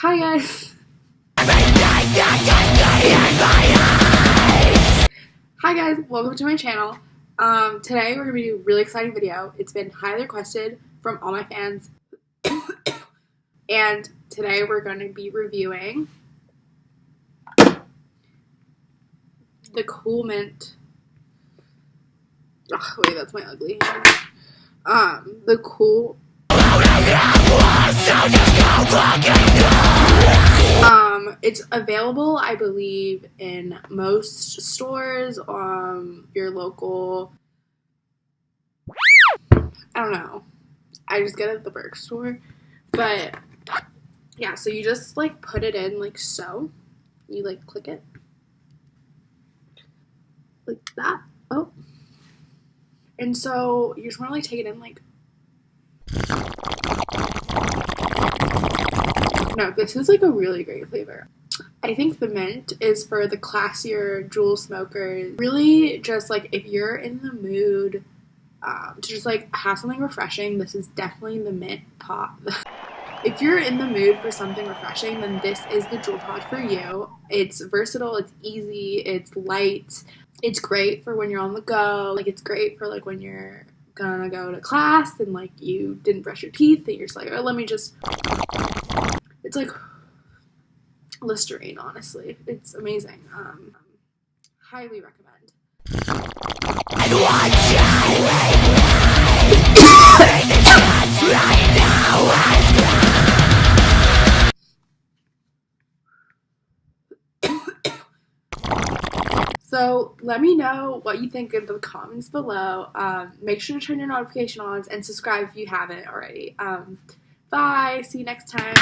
Hi guys! Hi guys, welcome to my channel. Today we're going to be doing a really exciting video. It's been highly requested from all my fans. And today we're going to be reviewing the Cool Mint. Oh, wait, that's my ugly hand. The Cool... it's available, I believe, in most stores, your local, I don't know, I just get it at the Burke store, but, yeah, so you just, like, put it in, like, so, you, like, click it, like that, oh, and so, you just want to, like, take it in, like, no, this is, like, a really great flavor. I think the mint is for the classier Juul smokers. Really, just, like, if you're in the mood to just, like, have something refreshing, this is definitely the mint pot. If you're in the mood for something refreshing, then this is the Juul pod for you. It's versatile, it's easy, it's light. It's great for when you're on the go. Like, it's great for, like, when you're gonna go to class and, like, you didn't brush your teeth and you're just like, oh, let me just... It's like Listerine, honestly. It's amazing. Highly recommend. So let me know what you think in the comments below. Make sure to turn your notification on and subscribe if you haven't already. Bye. See you next time.